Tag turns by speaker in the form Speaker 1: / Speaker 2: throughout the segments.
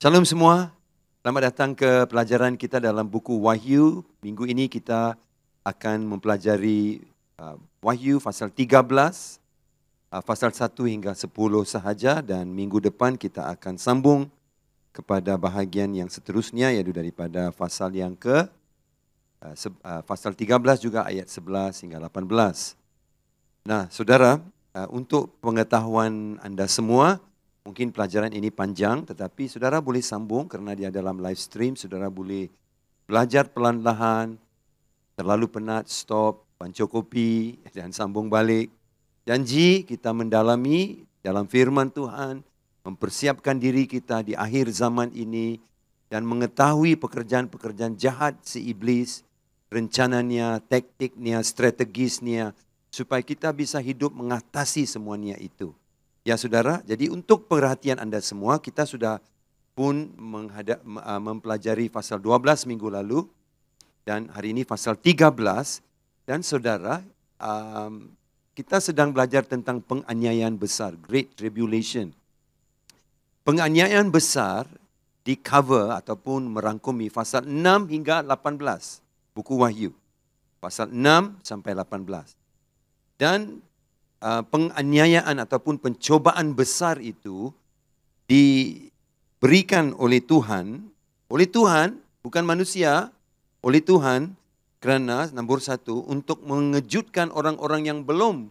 Speaker 1: Shalom semua, selamat datang ke pelajaran kita dalam buku Wahyu. Minggu ini kita akan mempelajari Wahyu pasal 13, pasal 1 hingga 10 sahaja, dan minggu depan kita akan sambung kepada bahagian yang seterusnya, iaitu daripada pasal yang pasal 13 juga ayat 11 hingga 18. Nah, saudara, untuk pengetahuan anda semua, mungkin pelajaran ini panjang, tetapi saudara boleh sambung kerana dia dalam live stream. Saudara boleh belajar perlahan-lahan, terlalu penat, stop, pancur kopi dan sambung balik. Janji kita mendalami dalam firman Tuhan, mempersiapkan diri kita di akhir zaman ini dan mengetahui pekerjaan-pekerjaan jahat si iblis, rencananya, taktiknya, strategisnya, supaya kita bisa hidup mengatasi semuanya itu. Ya saudara, jadi untuk perhatian anda semua, kita sudah pun mempelajari pasal 12 minggu lalu, dan hari ini pasal 13, dan saudara, kita sedang belajar tentang penganiayaan besar, Great Tribulation. Penganiayaan besar di cover ataupun merangkumi pasal 6 hingga 18, buku Wahyu. Pasal 6 sampai 18. Dan penganiayaan ataupun pencobaan besar itu diberikan oleh Tuhan, bukan manusia, oleh Tuhan, kerana nombor satu, untuk mengejutkan orang-orang yang belum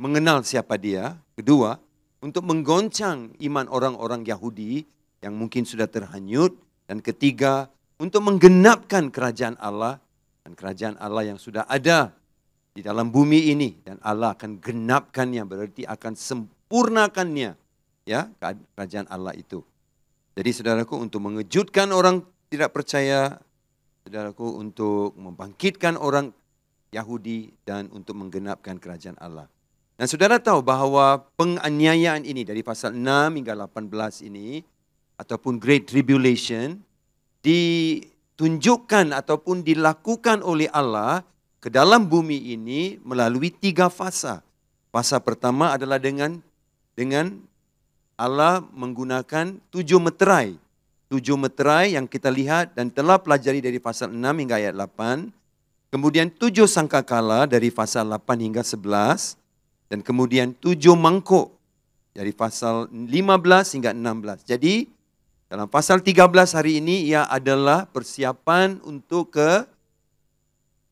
Speaker 1: mengenal siapa dia. Kedua, untuk menggoncang iman orang-orang Yahudi yang mungkin sudah terhanyut. Dan ketiga, untuk menggenapkan kerajaan Allah, dan kerajaan Allah yang sudah ada di dalam bumi ini, dan Allah akan genapkannya, berarti akan sempurnakannya, ya, kerajaan Allah itu. Jadi saudaraku, untuk mengejutkan orang tidak percaya, saudaraku, untuk membangkitkan orang Yahudi, dan untuk menggenapkan kerajaan Allah. Dan saudara tahu bahawa penganiayaan ini dari pasal 6 hingga 18 ini, ataupun Great Tribulation, ditunjukkan ataupun dilakukan oleh Allah ke dalam bumi ini melalui 3 fasa. Fasa pertama adalah dengan Allah menggunakan 7 meterai. 7 meterai yang kita lihat dan telah pelajari dari pasal 6 hingga ayat 8. Kemudian 7 sangkakala dari pasal 8 hingga 11. Dan kemudian 7 mangkuk dari pasal 15 hingga 16. Jadi dalam pasal 13 hari ini ia adalah persiapan untuk ke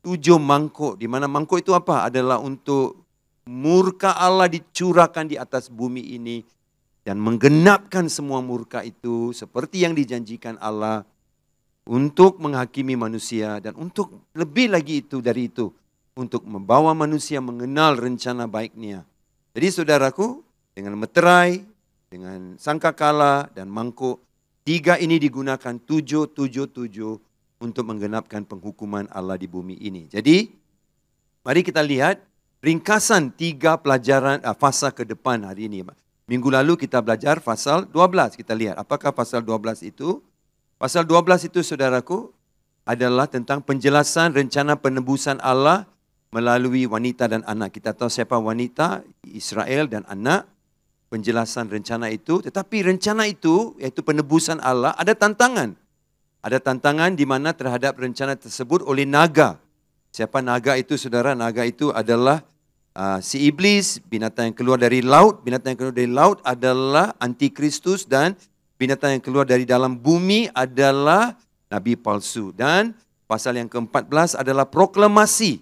Speaker 1: 7 mangkuk, di mana mangkuk itu apa? Adalah untuk murka Allah dicurahkan di atas bumi ini dan menggenapkan semua murka itu seperti yang dijanjikan Allah untuk menghakimi manusia, dan untuk lebih lagi itu dari itu, untuk membawa manusia mengenal rencana baiknya. Jadi saudaraku, dengan meterai, dengan sangkakala dan mangkuk, 3 ini digunakan 7 untuk menggenapkan penghukuman Allah di bumi ini. Jadi, mari kita lihat ringkasan 3 pelajaran fasa ke depan hari ini. Minggu lalu kita belajar pasal 12. Kita lihat apakah pasal 12 itu. Pasal 12 itu, saudaraku, adalah tentang penjelasan rencana penebusan Allah melalui wanita dan anak. Kita tahu siapa wanita, Israel dan anak. Penjelasan rencana itu. Tetapi rencana itu, iaitu penebusan Allah, ada tantangan. Ada tantangan di mana terhadap rencana tersebut oleh naga. Siapa naga itu, saudara? Naga itu adalah si iblis, binatang yang keluar dari laut. Binatang yang keluar dari laut adalah antikristus, dan binatang yang keluar dari dalam bumi adalah nabi palsu. Dan pasal yang ke-14 adalah proklamasi.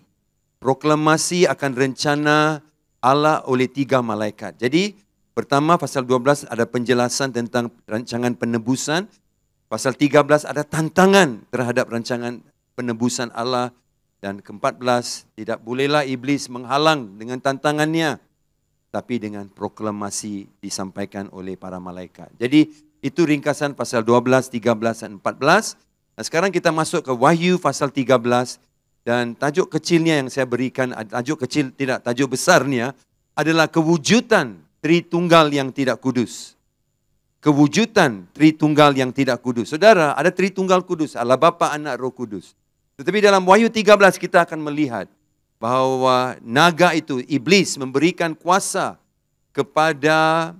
Speaker 1: Proklamasi akan rencana Allah oleh 3 malaikat. Jadi pertama pasal 12 ada penjelasan tentang rancangan penebusan. Pasal 13 ada tantangan terhadap rancangan penebusan Allah. Dan ke-14, tidak bolehlah iblis menghalang dengan tantangannya, tapi dengan proklamasi disampaikan oleh para malaikat. Jadi itu ringkasan pasal 12, 13 dan 14. Nah, sekarang kita masuk ke Wahyu pasal 13. Dan tajuk kecilnya yang saya berikan, tajuk kecil tidak, tajuk besarnya adalah kewujudan Tritunggal yang tidak kudus. Kewujudan Tritunggal yang tidak kudus. Saudara, ada Tritunggal kudus, Allah Bapa, Anak, Roh Kudus. Tetapi dalam Wahyu 13 kita akan melihat bahawa naga itu, iblis, memberikan kuasa kepada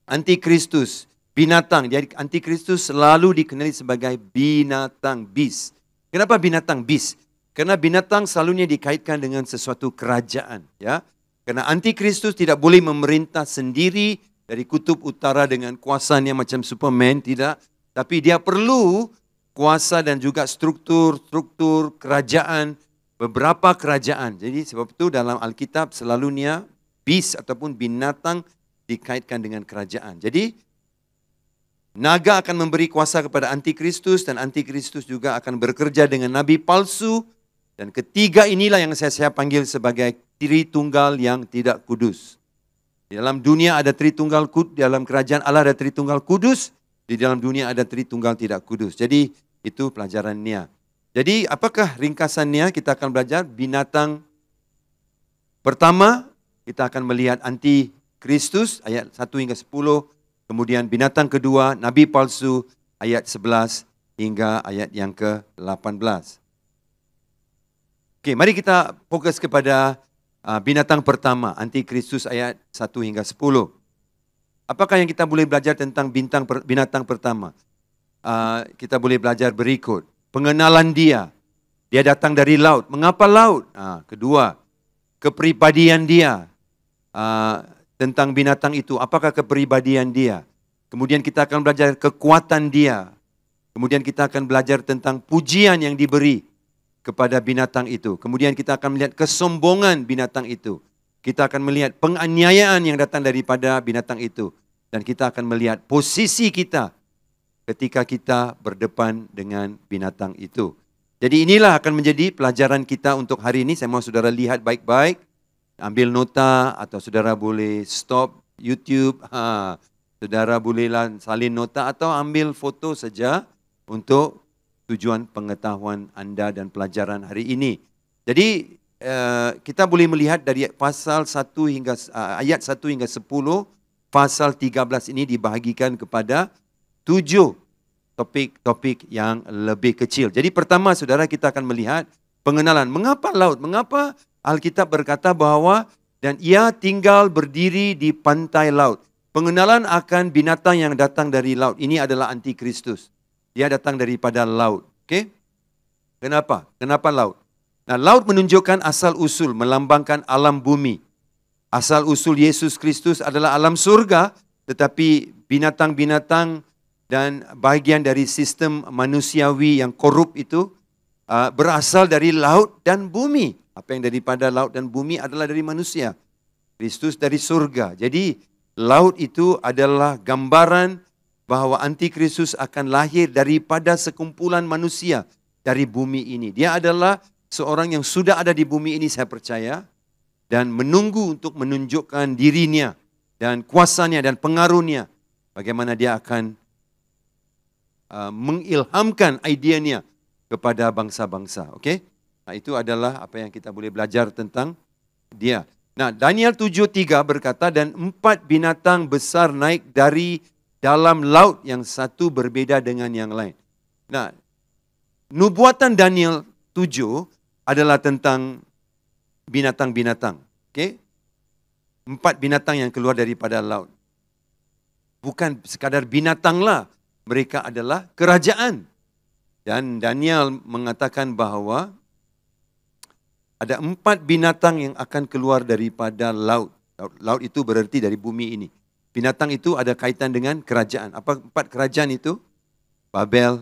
Speaker 1: antikristus binatang. Jadi antikristus selalu dikenali sebagai binatang, beast. Kenapa binatang beast? Karena binatang selalunya dikaitkan dengan sesuatu kerajaan, ya. Karena antikristus tidak boleh memerintah sendiri dari kutub utara dengan kuasanya macam Superman, tidak. Tapi dia perlu kuasa dan juga struktur kerajaan, beberapa kerajaan. Jadi sebab itu dalam Alkitab selalunya beast ataupun binatang dikaitkan dengan kerajaan. Jadi naga akan memberi kuasa kepada antikristus dan antikristus juga akan bekerja dengan nabi palsu. Dan ketiga inilah yang saya panggil sebagai Tritunggal yang tidak kudus. Di dalam dunia ada Tritunggal kudus, dalam kerajaan Allah ada Tritunggal kudus, di dalam dunia ada Tritunggal tidak kudus. Jadi itu pelajarannya. Jadi apakah ringkasannya? Kita akan belajar binatang pertama, kita akan melihat antikristus ayat 1 hingga 10. Kemudian binatang kedua, nabi palsu ayat 11 hingga ayat yang ke-18. Okey, mari kita fokus kepada binatang pertama, antikristus ayat 1 hingga 10. Apakah yang kita boleh belajar tentang binatang pertama? Kita boleh belajar berikut. Pengenalan dia. Dia datang dari laut. Mengapa laut? Kedua, kepribadian dia. Tentang binatang itu, apakah kepribadian dia? Kemudian kita akan belajar kekuatan dia. Kemudian kita akan belajar tentang pujian yang diberi kepada binatang itu. Kemudian kita akan melihat kesombongan binatang itu. Kita akan melihat penganiayaan yang datang daripada binatang itu. Dan kita akan melihat posisi kita ketika kita berdepan dengan binatang itu. Jadi inilah akan menjadi pelajaran kita untuk hari ini. Saya mahu saudara lihat baik-baik. Ambil nota atau saudara boleh stop YouTube. Saudara bolehlah salin nota atau ambil foto saja untuk tujuan pengetahuan anda dan pelajaran hari ini. Jadi kita boleh melihat dari pasal 1 hingga ayat 1 hingga 10, pasal 13 ini dibahagikan kepada 7 topik-topik yang lebih kecil. Jadi pertama saudara kita akan melihat pengenalan. Mengapa laut? Mengapa Alkitab berkata bahwa dan ia tinggal berdiri di pantai laut. Pengenalan akan binatang yang datang dari laut. Ini adalah antikristus. Dia datang daripada laut. Okey? Kenapa? Kenapa laut? Nah, laut menunjukkan asal usul, melambangkan alam bumi. Asal usul Yesus Kristus adalah alam surga, tetapi binatang-binatang dan bahagian dari sistem manusiawi yang korup itu berasal dari laut dan bumi. Apa yang daripada laut dan bumi adalah dari manusia. Kristus dari surga. Jadi laut itu adalah gambaran bahawa antikristus akan lahir daripada sekumpulan manusia dari bumi ini. Dia adalah seorang yang sudah ada di bumi ini, saya percaya, dan menunggu untuk menunjukkan dirinya dan kuasanya dan pengaruhnya. Bagaimana dia akan mengilhamkan idenya kepada bangsa-bangsa. Okey? Nah, itu adalah apa yang kita boleh belajar tentang dia. Nah, Daniel 7:3 berkata, dan 4 binatang besar naik dari dalam laut, yang satu berbeda dengan yang lain. Nah, nubuatan Daniel 7 adalah tentang binatang-binatang. Okay? 4 binatang yang keluar daripada laut. Bukan sekadar binatanglah, mereka adalah kerajaan. Dan Daniel mengatakan bahawa ada 4 binatang yang akan keluar daripada laut. Laut itu berarti dari bumi ini. Binatang itu ada kaitan dengan kerajaan. Apa 4 kerajaan itu? Babel,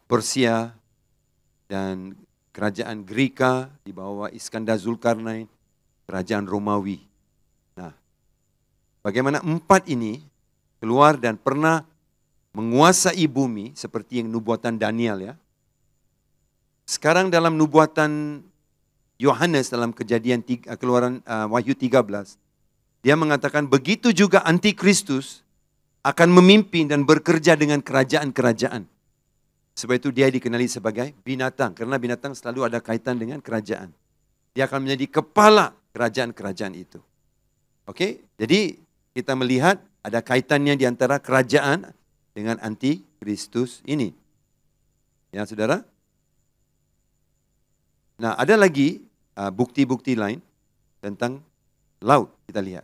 Speaker 1: Persia, dan kerajaan Greka di bawah Iskandar Zulkarnain, kerajaan Romawi. Nah, bagaimana 4 ini keluar dan pernah menguasai bumi seperti yang nubuatan Daniel, ya. Sekarang dalam nubuatan Yohanes dalam keluaran Wahyu 13, dia mengatakan begitu juga antikristus akan memimpin dan bekerja dengan kerajaan-kerajaan. Sebab itu dia dikenali sebagai binatang, karena binatang selalu ada kaitan dengan kerajaan. Dia akan menjadi kepala kerajaan-kerajaan itu. Okey? Jadi kita melihat ada kaitannya di antara kerajaan dengan antikristus ini. Ya, saudara? Nah, ada lagi bukti-bukti lain tentang laut, kita lihat.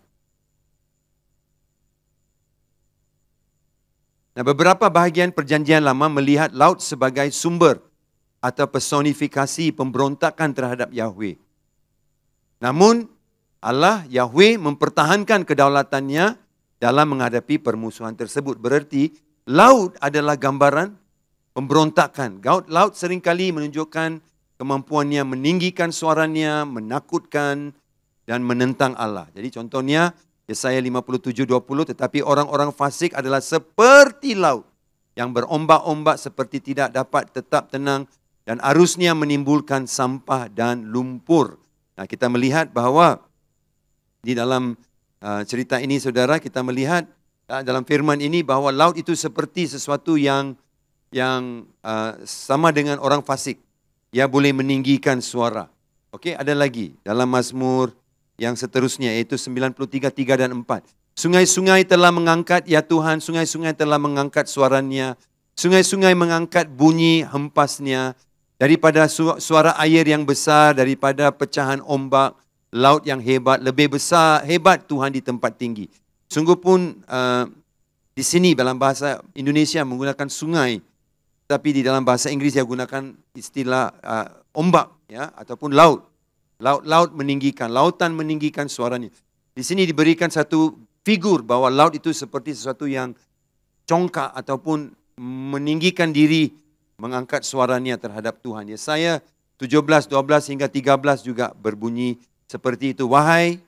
Speaker 1: Nah, beberapa bahagian perjanjian lama melihat laut sebagai sumber atau personifikasi pemberontakan terhadap Yahweh. Namun, Allah Yahweh mempertahankan kedaulatannya dalam menghadapi permusuhan tersebut. Berarti, laut adalah gambaran pemberontakan. Laut seringkali menunjukkan kemampuannya meninggikan suaranya, menakutkan dan menentang Allah. Jadi contohnya, Yesaya 57:20, tetapi orang-orang fasik adalah seperti laut yang berombak-ombak seperti tidak dapat tetap tenang dan arusnya menimbulkan sampah dan lumpur. Nah, kita melihat bahawa di dalam cerita ini, saudara, kita melihat dalam firman ini bahawa laut itu seperti sesuatu yang sama dengan orang fasik. Ia boleh meninggikan suara. Okey, ada lagi dalam Mazmur yang seterusnya, iaitu 93:3 dan 4. Sungai-sungai telah mengangkat, ya Tuhan, sungai-sungai telah mengangkat suaranya. Sungai-sungai mengangkat bunyi hempasnya. Daripada suara air yang besar, daripada pecahan ombak, laut yang hebat, lebih besar, hebat Tuhan di tempat tinggi. Sungguh pun di sini dalam bahasa Indonesia menggunakan sungai, tapi di dalam bahasa Inggris dia gunakan istilah ombak, ya, ataupun laut. Laut meninggikan, lautan meninggikan suaranya. Di sini diberikan satu figur bahawa laut itu seperti sesuatu yang congkak ataupun meninggikan diri, mengangkat suaranya terhadap Tuhan. Yesaya 17:12 hingga 13 juga berbunyi seperti itu. Wahai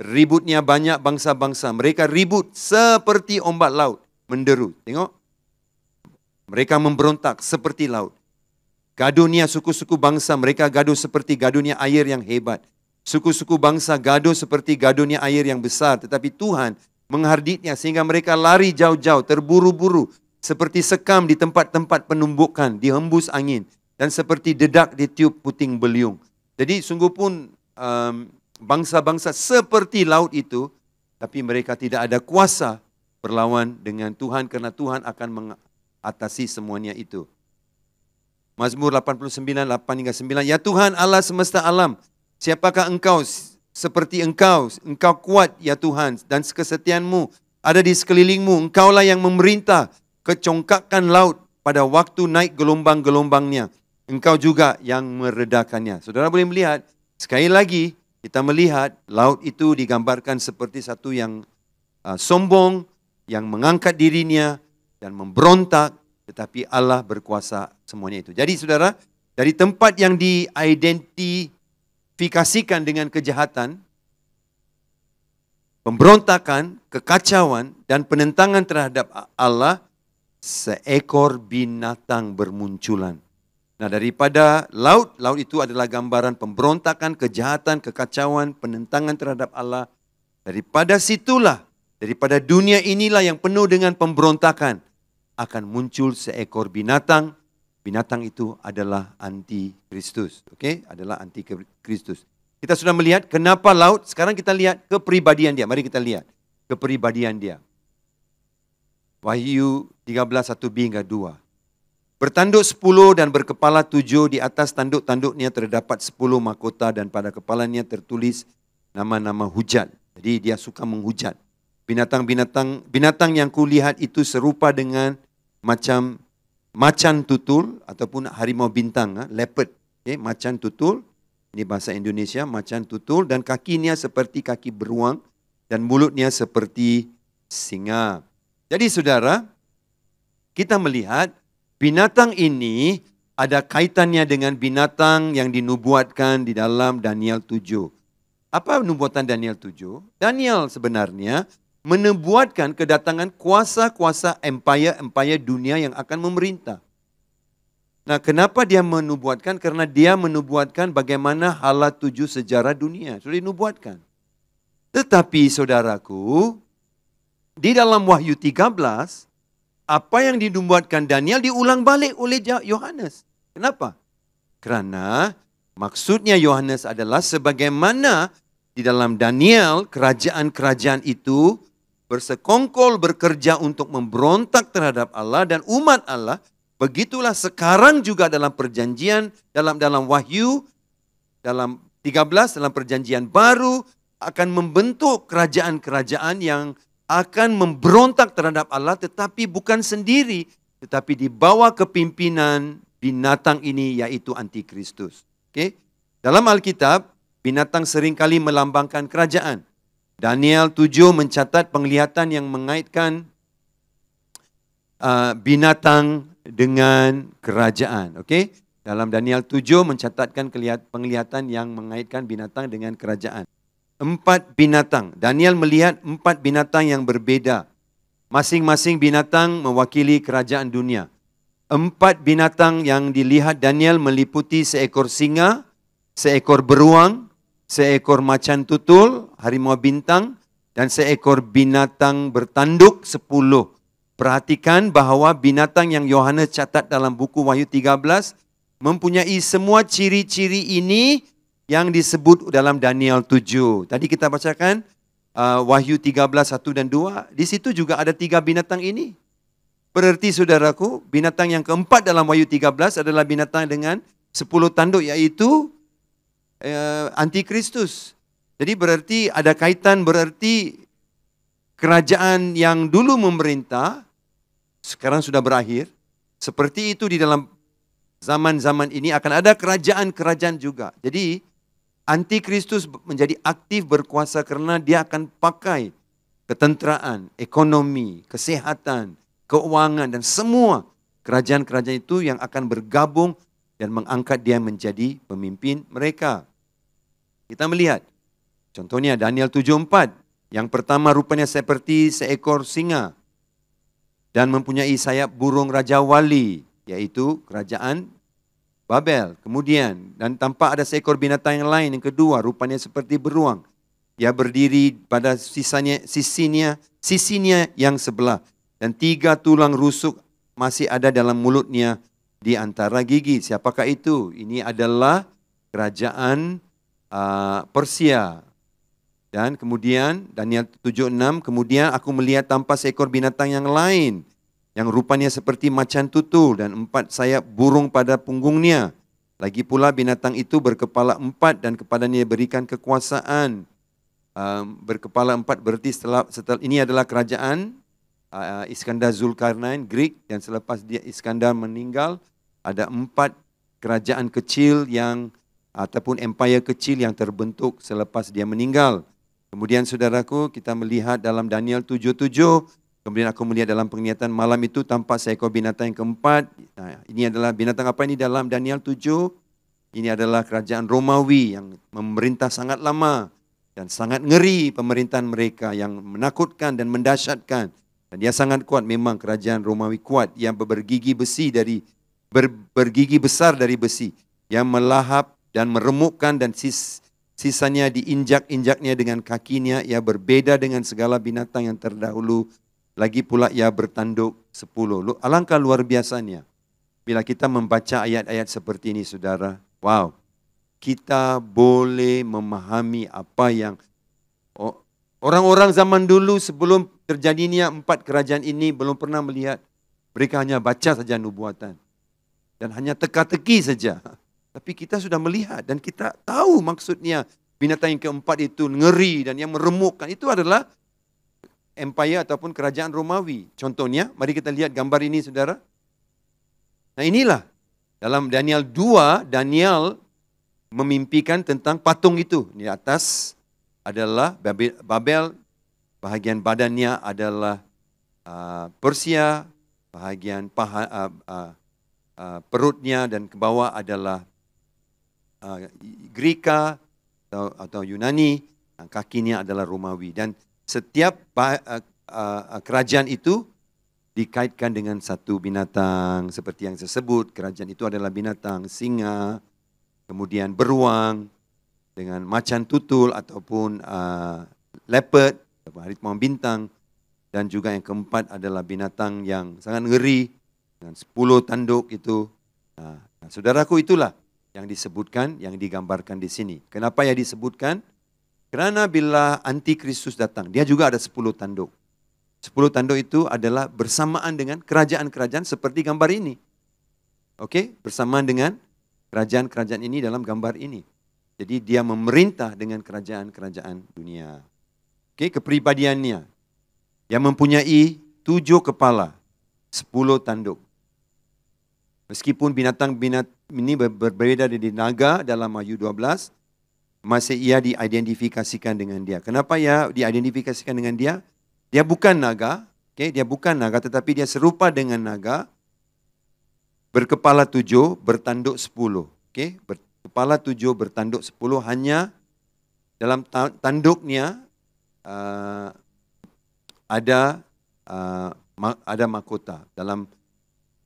Speaker 1: ributnya banyak bangsa-bangsa, mereka ribut seperti ombak laut menderu. Tengok. Mereka memberontak seperti laut. Gaduhnya suku-suku bangsa, mereka gaduh seperti gaduhnya air yang hebat. Suku-suku bangsa gaduh seperti gaduhnya air yang besar. Tetapi Tuhan mengharditnya sehingga mereka lari jauh-jauh, terburu-buru. Seperti sekam di tempat-tempat penumbukan, dihembus angin. Dan seperti dedak ditiup puting beliung. Jadi sungguh pun bangsa-bangsa seperti laut itu, tapi mereka tidak ada kuasa berlawan dengan Tuhan, karena Tuhan akan mengatasi semuanya itu. Mazmur 89:8 hingga 9. Ya Tuhan Allah semesta alam, siapakah engkau seperti engkau? Engkau kuat ya Tuhan, dan kesetiaanmu ada di sekelilingmu. Engkaulah yang memerintah kecongkakan laut pada waktu naik gelombang-gelombangnya. Engkau juga yang meredakannya. Saudara boleh melihat, sekali lagi kita melihat laut itu digambarkan seperti satu yang sombong, yang mengangkat dirinya dan memberontak. Tetapi Allah berkuasa semuanya itu. Jadi saudara, dari tempat yang diidentifikasikan dengan kejahatan, pemberontakan, kekacauan, dan penentangan terhadap Allah, seekor binatang bermunculan. Nah, daripada laut itu adalah gambaran pemberontakan, kejahatan, kekacauan, penentangan terhadap Allah. Daripada situlah, daripada dunia inilah yang penuh dengan pemberontakan, akan muncul seekor binatang. Binatang itu adalah anti-Kristus. Okey, adalah anti-Kristus. Kita sudah melihat kenapa laut. Sekarang kita lihat kepribadian dia. Mari kita lihat kepribadian dia. Wahyu 13:1b hingga 2. Bertanduk 10 dan berkepala 7, di atas tanduk-tanduknya terdapat 10 mahkota dan pada kepalanya tertulis nama-nama hujat. Jadi dia suka menghujat. Binatang yang kulihat itu serupa dengan macam macan tutul ataupun harimau bintang, leopard. Okay, macan tutul, ini bahasa Indonesia, macan tutul, dan kakinya seperti kaki beruang dan mulutnya seperti singa. Jadi saudara, kita melihat binatang ini ada kaitannya dengan binatang yang dinubuatkan di dalam Daniel 7. Apa nubuatan Daniel 7? Daniel sebenarnya menubuatkan kedatangan kuasa-kuasa empire dunia yang akan memerintah. Nah, kenapa dia menubuatkan? Karena dia menubuatkan bagaimana hala 7 sejarah dunia. Sudah dinubuatkan. Tetapi saudaraku, di dalam Wahyu 13, apa yang dinubuatkan Daniel diulang balik oleh Yohanes. Kenapa? Karena maksudnya Yohanes adalah sebagaimana di dalam Daniel, kerajaan-kerajaan itu bersekongkol bekerja untuk memberontak terhadap Allah dan umat Allah. Begitulah sekarang juga dalam perjanjian, dalam Wahyu, dalam 13, dalam perjanjian baru, akan membentuk kerajaan-kerajaan yang akan memberontak terhadap Allah, tetapi bukan sendiri, tetapi di bawah kepimpinan binatang ini, yaitu Antikristus. Okay? Dalam Alkitab, binatang seringkali melambangkan kerajaan. Daniel 7 mencatat penglihatan yang mengaitkan binatang dengan kerajaan. Okay? Dalam Daniel 7 mencatatkan penglihatan yang mengaitkan binatang dengan kerajaan. 4 binatang. Daniel melihat 4 binatang yang berbeda. Masing-masing binatang mewakili kerajaan dunia. 4 binatang yang dilihat Daniel meliputi seekor singa, seekor beruang, seekor macan tutul, harimau bintang, dan seekor binatang bertanduk 10. Perhatikan bahawa binatang yang Yohanes catat dalam buku Wahyu 13 mempunyai semua ciri-ciri ini yang disebut dalam Daniel 7. Tadi kita bacakan Wahyu 13, 1 dan 2. Di situ juga ada 3 binatang ini. Berarti saudaraku, binatang yang keempat dalam Wahyu 13 adalah binatang dengan 10 tanduk, yaitu Antikristus. Jadi berarti ada kaitan, berarti kerajaan yang dulu memerintah sekarang sudah berakhir. Seperti itu di dalam zaman-zaman ini akan ada kerajaan-kerajaan juga. Jadi Antikristus menjadi aktif berkuasa karena dia akan pakai ketenteraan, ekonomi, kesehatan, keuangan dan semua kerajaan-kerajaan itu yang akan bergabung dan mengangkat dia menjadi pemimpin mereka. Kita melihat contohnya Daniel 7:4. Yang pertama rupanya seperti seekor singa dan mempunyai sayap burung Raja Wali, yaitu kerajaan Babel. Kemudian, dan tampak ada seekor binatang yang lain. Yang kedua, rupanya seperti beruang. Ia berdiri pada sisinya yang sebelah. Dan 3 tulang rusuk masih ada dalam mulutnya di antara gigi. Siapakah itu? Ini adalah kerajaan Persia. Dan kemudian, Daniel 7:6, kemudian aku melihat tanpa seekor binatang yang lain, yang rupanya seperti macan tutul dan 4 sayap burung pada punggungnya. Lagi pula binatang itu berkepala 4 dan kepadanya berikan kekuasaan. Berkepala 4 berarti setelah ini adalah kerajaan Iskandar Zulkarnain, Greek, dan selepas dia Iskandar meninggal, ada 4 kerajaan kecil yang ataupun empire kecil yang terbentuk selepas dia meninggal. Kemudian saudaraku, kita melihat dalam Daniel 7:7, kemudian aku melihat dalam penglihatan malam itu tampak seekor binatang yang keempat. Nah, ini adalah binatang apa ini dalam Daniel 7? Ini adalah kerajaan Romawi yang memerintah sangat lama dan sangat ngeri pemerintahan mereka yang menakutkan dan mendahsyatkan. Dan dia sangat kuat, memang kerajaan Romawi kuat yang bergigi besi bergigi besar dari besi yang melahap dan meremukkan dan sisanya diinjak-injaknya dengan kakinya. Ia berbeda dengan segala binatang yang terdahulu. Lagi pula ia bertanduk 10. Alangkah luar biasanya bila kita membaca ayat-ayat seperti ini, saudara. Wow, kita boleh memahami apa yang orang-orang zaman dulu sebelum terjadinya 4 kerajaan ini belum pernah melihat. Mereka hanya baca saja nubuatan dan hanya teka-teki saja. Tapi kita sudah melihat dan kita tahu maksudnya binatang yang keempat itu ngeri dan yang meremukkan. Itu adalah empire ataupun kerajaan Romawi. Contohnya, mari kita lihat gambar ini, saudara. Nah, inilah dalam Daniel 2, Daniel memimpikan tentang patung itu. Di atas adalah Babel, bahagian badannya adalah Persia, bahagian perutnya dan ke bawah adalah Greka atau Yunani, kakinya adalah Romawi. Dan setiap kerajaan itu dikaitkan dengan satu binatang seperti yang saya sebut. Kerajaan itu adalah binatang singa, kemudian beruang dengan macan tutul ataupun leopard, harimau bintang, dan juga yang keempat adalah binatang yang sangat ngeri dengan 10 tanduk itu. Nah, saudaraku, itulah yang disebutkan, yang digambarkan di sini. Kenapa ya disebutkan? Kerana bila Antikristus datang, dia juga ada 10 tanduk. 10 tanduk itu adalah bersamaan dengan kerajaan-kerajaan seperti gambar ini. Okey, bersamaan dengan kerajaan-kerajaan ini dalam gambar ini. Jadi dia memerintah dengan kerajaan-kerajaan dunia. Okey, kepribadiannya. yang mempunyai 7 kepala, 10 tanduk. Meskipun binatang-binatang ini berbeda dari naga dalam Wahyu 12, masih ia diidentifikasikan dengan dia. Kenapa ya diidentifikasikan dengan dia? Dia bukan naga, dia bukan naga, tetapi dia serupa dengan naga, berkepala 7, bertanduk 10. Berkepala 7, bertanduk 10, hanya dalam tanduknya ada mahkota. Dalam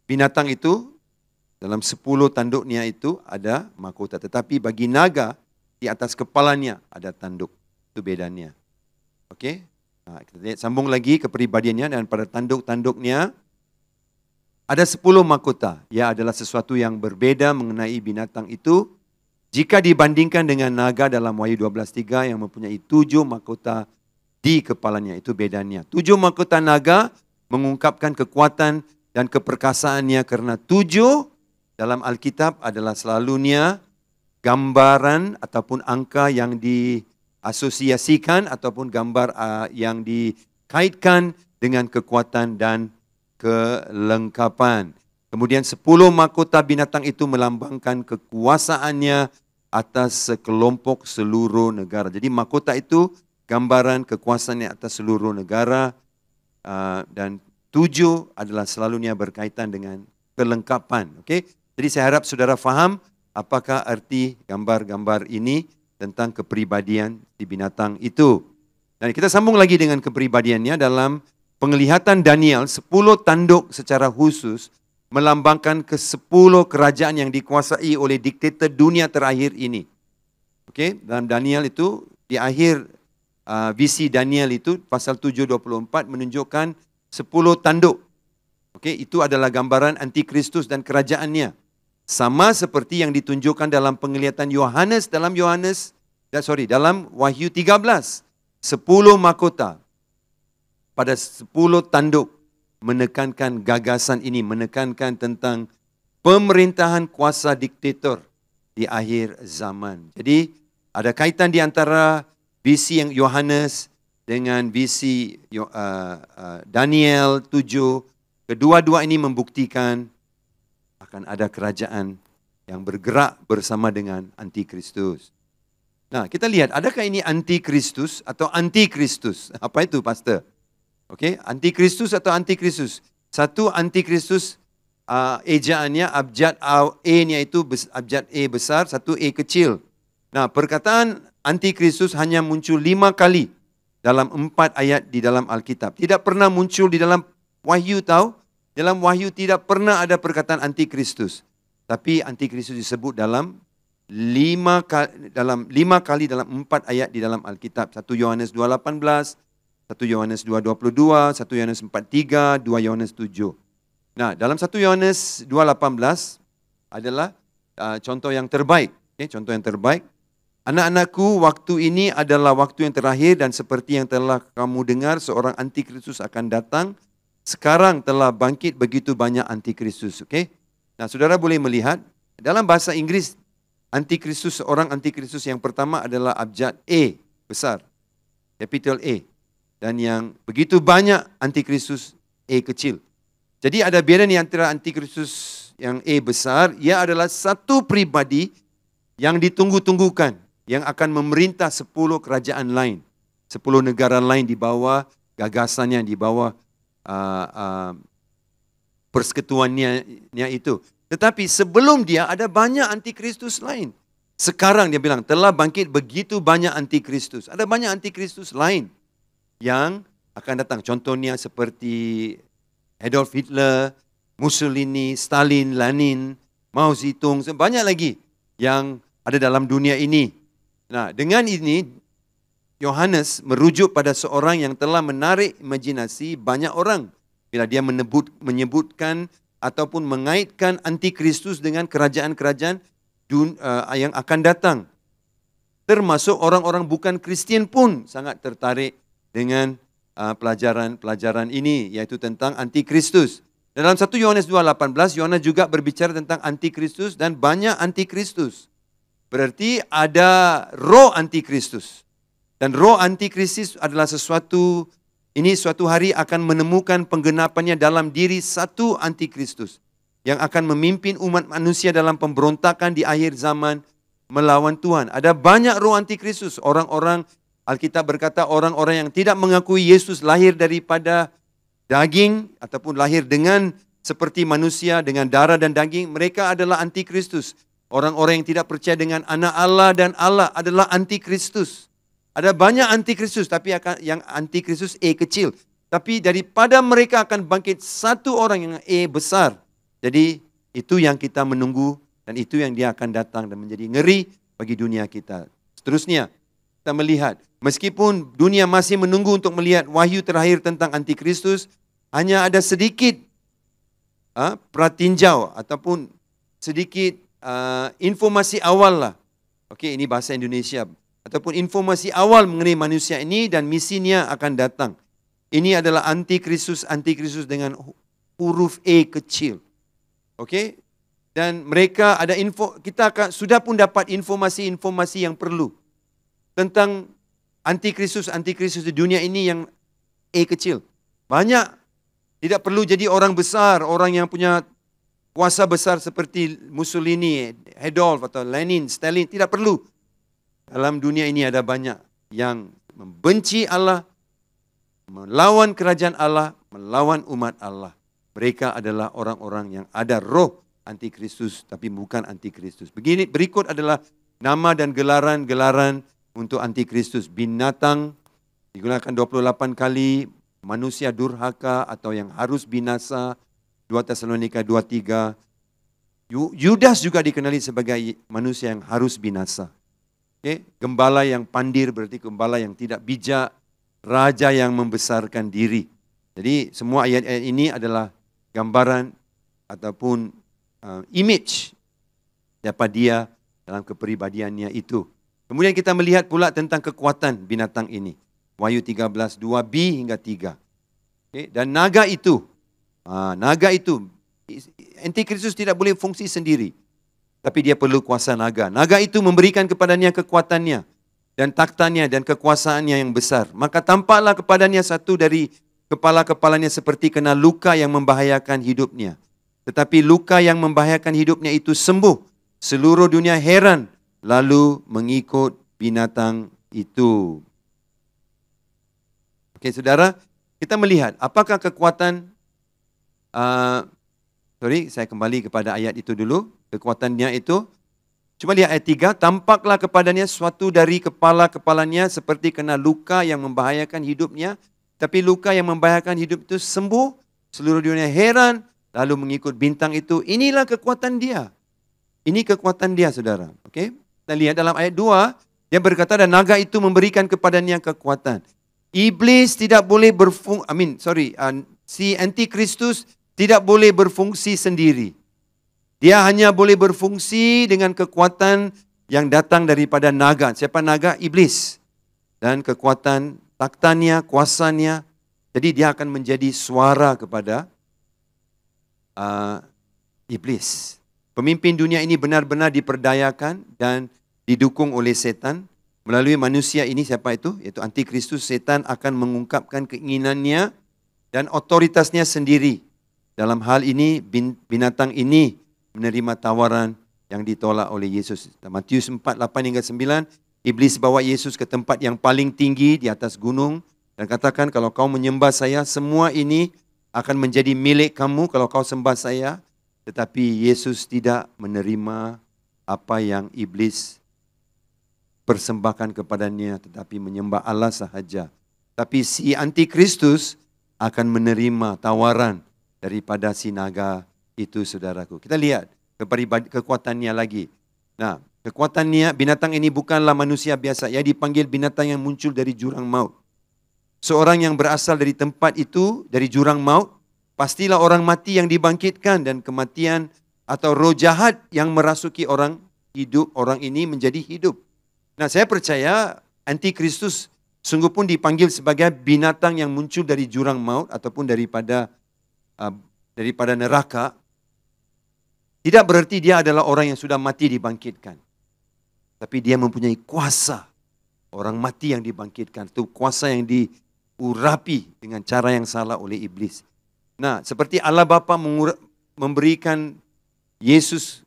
Speaker 1: binatang itu, dalam 10 tanduknya itu ada mahkota. Tetapi bagi naga, di atas kepalanya ada tanduk. Itu bedanya. Kita lihat, sambung lagi kepribadiannya, dan pada tanduk-tanduknya ada 10 mahkota. Ia adalah sesuatu yang berbeda mengenai binatang itu jika dibandingkan dengan naga dalam Wahyu 12:3 yang mempunyai 7 mahkota di kepalanya. Itu bedanya. 7 mahkota naga mengungkapkan kekuatan dan keperkasaannya, karena 7 dalam Alkitab adalah selalunya gambaran ataupun angka yang diasosiasikan ataupun gambar yang dikaitkan dengan kekuatan dan kelengkapan. Kemudian 10 mahkota binatang itu melambangkan kekuasaannya atas sekelompok seluruh negara. Jadi mahkota itu gambaran kekuasaannya atas seluruh negara, dan 7 adalah selalunya berkaitan dengan kelengkapan. Jadi saya harap saudara faham apakah arti gambar-gambar ini tentang kepribadian di binatang itu. Dan kita sambung lagi dengan kepribadiannya dalam Penglihatan Daniel. 10 tanduk secara khusus melambangkan ke-10 kerajaan yang dikuasai oleh diktator dunia terakhir ini. Dalam Daniel itu, di akhir visi Daniel itu, pasal 7:24 menunjukkan 10 tanduk. Itu adalah gambaran antikristus dan kerajaannya. Sama seperti yang ditunjukkan dalam penglihatan Yohanes dalam Wahyu 13. 10 mahkota pada 10 tanduk menekankan gagasan ini, menekankan tentang pemerintahan kuasa diktator di akhir zaman. Jadi ada kaitan di antara visi yang Yohanes dengan visi Daniel 7. Kedua-dua ini membuktikan akan ada kerajaan yang bergerak bersama dengan antikristus. Nah, kita lihat, adakah ini antikristus atau antikristus? Apa itu, Pastor? Antikristus atau antikristus? Satu, antikristus ejaannya abjad A-nya itu abjad E besar, satu E kecil. Nah, perkataan antikristus hanya muncul 5 kali dalam 4 ayat di dalam Alkitab. Tidak pernah muncul di dalam Wahyu, tahu? Dalam Wahyu tidak pernah ada perkataan antikristus. Tapi antikristus disebut dalam 5 kali dalam 4 ayat di dalam Alkitab. 1 Yohanes 2:18, 1 Yohanes 2:22, 1 Yohanes 4:3, 2 Yohanes 7. Nah, dalam 1 Yohanes 2:18 adalah contoh yang terbaik. Contoh yang terbaik. Anak-anakku, waktu ini adalah waktu yang terakhir, dan seperti yang telah kamu dengar, seorang antikristus akan datang. Sekarang telah bangkit begitu banyak antikristus. Nah, saudara boleh melihat dalam bahasa Inggris, antikristus, seorang antikristus yang pertama adalah abjad E besar, capital E. Dan yang begitu banyak antikristus E kecil. Jadi ada beda nih antara antikristus yang E besar, ia adalah satu pribadi yang ditunggu-tunggukan, yang akan memerintah 10 kerajaan lain, 10 negara lain di bawah gagasannya, di bawah persekutuannya itu. Tetapi sebelum dia ada banyak antikristus lain. Sekarang dia bilang telah bangkit begitu banyak antikristus. Ada banyak antikristus lain yang akan datang. Contohnya seperti Adolf Hitler, Mussolini, Stalin, Lenin, Mao Zedong, banyak lagi yang ada dalam dunia ini. Nah, dengan ini Yohanes merujuk pada seorang yang telah menarik imajinasi banyak orang bila dia menyebutkan ataupun mengaitkan antikristus dengan kerajaan-kerajaan yang akan datang. Termasuk orang-orang bukan Kristian pun sangat tertarik dengan pelajaran-pelajaran ini, yaitu tentang antikristus. Dalam 1 Yohanes 2:18, Yohanes juga berbicara tentang antikristus dan banyak antikristus. Berarti ada roh antikristus. Dan roh antikristus adalah sesuatu Ini suatu hari akan menemukan penggenapannya dalam diri satu antikristus yang akan memimpin umat manusia dalam pemberontakan di akhir zaman melawan Tuhan. Ada banyak roh antikristus. Orang-orang, Alkitab berkata orang-orang yang tidak mengakui Yesus lahir daripada daging ataupun lahir dengan seperti manusia dengan darah dan daging, mereka adalah antikristus. Orang-orang yang tidak percaya dengan anak Allah dan Allah adalah antikristus. Ada banyak antikristus, tapi yang antikristus E kecil. Tapi daripada mereka akan bangkit satu orang yang E besar. Jadi itu yang kita menunggu dan itu yang dia akan datang dan menjadi ngeri bagi dunia kita. Seterusnya kita melihat, meskipun dunia masih menunggu untuk melihat wahyu terakhir tentang antikristus, hanya ada sedikit pratinjau ataupun sedikit informasi awal lah. Okey, ini bahasa Indonesia. Ataupun informasi awal mengenai manusia ini dan misinya akan datang. Ini adalah antikristus dengan huruf E kecil. Okey? Dan mereka ada kita sudah pun dapat informasi-informasi yang perlu tentang antikristus di dunia ini yang E kecil. Banyak. Tidak perlu jadi orang besar, orang yang punya kuasa besar seperti Mussolini, Adolf atau Lenin, Stalin, tidak perlu. Dalam dunia ini ada banyak yang membenci Allah, melawan kerajaan Allah, melawan umat Allah. Mereka adalah orang-orang yang ada roh antikristus tapi bukan antikristus. Berikut adalah nama dan gelaran-gelaran untuk antikristus. Binatang digunakan 28 kali, manusia durhaka atau yang harus binasa, 2 Tesalonika 2:3. Yudas juga dikenali sebagai manusia yang harus binasa. Okay? Gembala yang pandir berarti gembala yang tidak bijak, raja yang membesarkan diri. Jadi semua ayat-ayat ini adalah gambaran ataupun image siapa dia dalam kepribadiannya itu. Kemudian kita melihat pula tentang kekuatan binatang ini. Wahyu 13, 2b hingga 3. Okay? Dan naga itu, antikristus tidak boleh fungsi sendiri. Tapi dia perlu kuasa naga. Naga itu memberikan kepadanya kekuatannya dan taktanya dan kekuasaannya yang besar. Maka tampaklah kepadanya satu dari kepala-kepalanya seperti kena luka yang membahayakan hidupnya. Tetapi luka yang membahayakan hidupnya itu sembuh. Seluruh dunia heran lalu mengikut binatang itu. Okey saudara, kita melihat apakah kekuatan saya kembali kepada ayat itu dulu. Kekuatannya itu, cuma lihat ayat 3, tampaklah kepadanya suatu dari kepala-kepalanya seperti kena luka yang membahayakan hidupnya. Tapi luka yang membahayakan hidup itu sembuh. Seluruh dunia heran, lalu mengikut bintang itu. Inilah kekuatan dia. Ini kekuatan dia, saudara. Okay? Kita lihat dalam ayat 2, dia berkata, dan naga itu memberikan kepadanya kekuatan. Iblis tidak boleh si antikristus tidak boleh berfungsi sendiri. Dia hanya boleh berfungsi dengan kekuatan yang datang daripada naga. Siapa naga? Iblis. Dan kekuatan taktanya, kuasanya. Jadi dia akan menjadi suara kepada iblis. Pemimpin dunia ini benar-benar diperdayakan dan didukung oleh setan. Melalui manusia ini, siapa itu? Iaitu antikristus. Setan akan mengungkapkan keinginannya dan otoritasnya sendiri. Dalam hal ini, binatang ini menerima tawaran yang ditolak oleh Yesus. Matius 4, 8 hingga 9, iblis bawa Yesus ke tempat yang paling tinggi di atas gunung dan katakan, kalau kau menyembah saya, semua ini akan menjadi milik kamu kalau kau sembah saya. Tetapi Yesus tidak menerima apa yang iblis persembahkan kepadanya, tetapi menyembah Allah sahaja. Tapi si antikristus akan menerima tawaran daripada si naga itu, saudaraku. Kita lihat kekuatannya lagi. Nah, kekuatannya, binatang ini bukanlah manusia biasa. Ia dipanggil binatang yang muncul dari jurang maut. Seorang yang berasal dari tempat itu, dari jurang maut, pastilah orang mati yang dibangkitkan dan kematian atau roh jahat yang merasuki orang hidup, orang ini menjadi hidup. Nah, saya percaya antikristus sungguh pun dipanggil sebagai binatang yang muncul dari jurang maut ataupun daripada neraka. Tidak berarti dia adalah orang yang sudah mati dibangkitkan. Tapi dia mempunyai kuasa. Orang mati yang dibangkitkan. Itu kuasa yang diurapi dengan cara yang salah oleh iblis. Nah, seperti Allah Bapa memberikan Yesus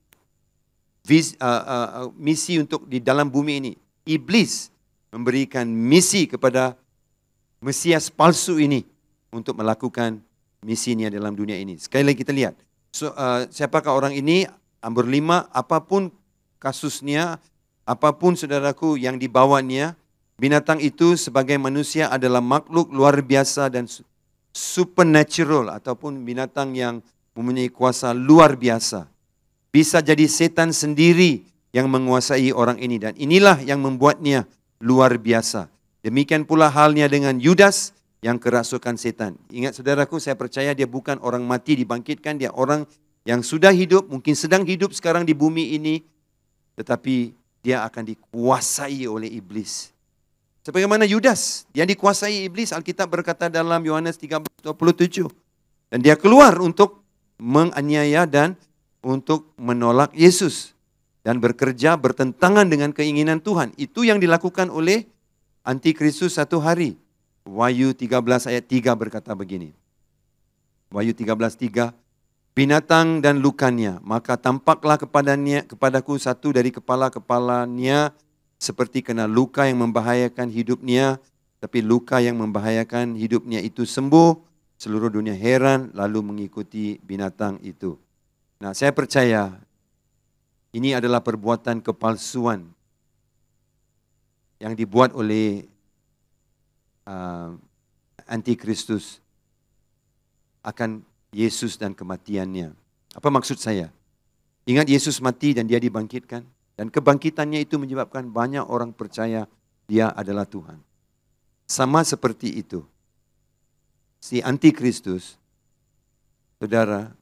Speaker 1: misi untuk di dalam bumi ini, iblis memberikan misi kepada Mesias palsu ini untuk melakukan misinya dalam dunia ini. Sekali lagi kita lihat, siapakah orang ini? Amr 5, apapun kasusnya, apapun saudaraku yang dibawanya, binatang itu sebagai manusia adalah makhluk luar biasa dan supernatural, ataupun binatang yang mempunyai kuasa luar biasa. Bisa jadi setan sendiri yang menguasai orang ini, dan inilah yang membuatnya luar biasa. Demikian pula halnya dengan Yudas yang kerasukan setan. Ingat saudaraku, saya percaya dia bukan orang mati dibangkitkan, dia orang yang sudah hidup, mungkin sedang hidup sekarang di bumi ini, tetapi dia akan dikuasai oleh iblis. Sebagaimana Yudas, dia dikuasai iblis. Alkitab berkata dalam Yohanes 13:27. Dan dia keluar untuk menganiaya dan untuk menolak Yesus. Dan bekerja bertentangan dengan keinginan Tuhan. Itu yang dilakukan oleh Antikristus satu hari. Wahyu 13 ayat 3 berkata begini. Wahyu 13:3. Binatang dan lukanya, maka tampaklah kepadaku satu dari kepala-kepalanya seperti kena luka yang membahayakan hidupnya, tapi luka yang membahayakan hidupnya itu sembuh. Seluruh dunia heran lalu mengikuti binatang itu. Nah, saya percaya ini adalah perbuatan kepalsuan yang dibuat oleh Antikristus akan Yesus dan kematiannya. Apa maksud saya? Ingat, Yesus mati dan dia dibangkitkan. Dan kebangkitannya itu menyebabkan banyak orang percaya dia adalah Tuhan. Sama seperti itu. Si Antikristus, saudara,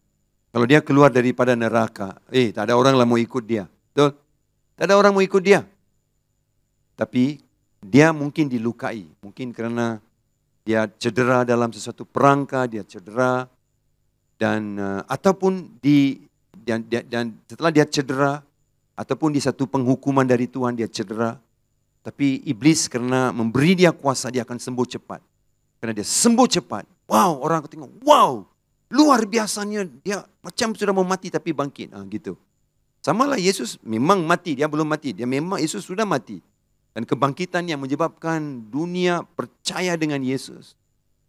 Speaker 1: kalau dia keluar daripada neraka, tak ada orang lah mau ikut dia. Betul? Tak ada orang mau ikut dia. Tapi dia mungkin dilukai. Mungkin karena dia cedera dalam sesuatu perangka, dia cedera. Dan ataupun dan setelah dia cedera, ataupun di satu penghukuman dari Tuhan dia cedera, tapi iblis karena memberi dia kuasa, dia akan sembuh cepat. Karena dia sembuh cepat, wow, orang akan tengok, wow, luar biasanya, dia macam sudah mau mati tapi bangkit, gitu. Samalah Yesus memang mati, dia belum mati, Yesus sudah mati. Dan kebangkitan yang menyebabkan dunia percaya dengan Yesus.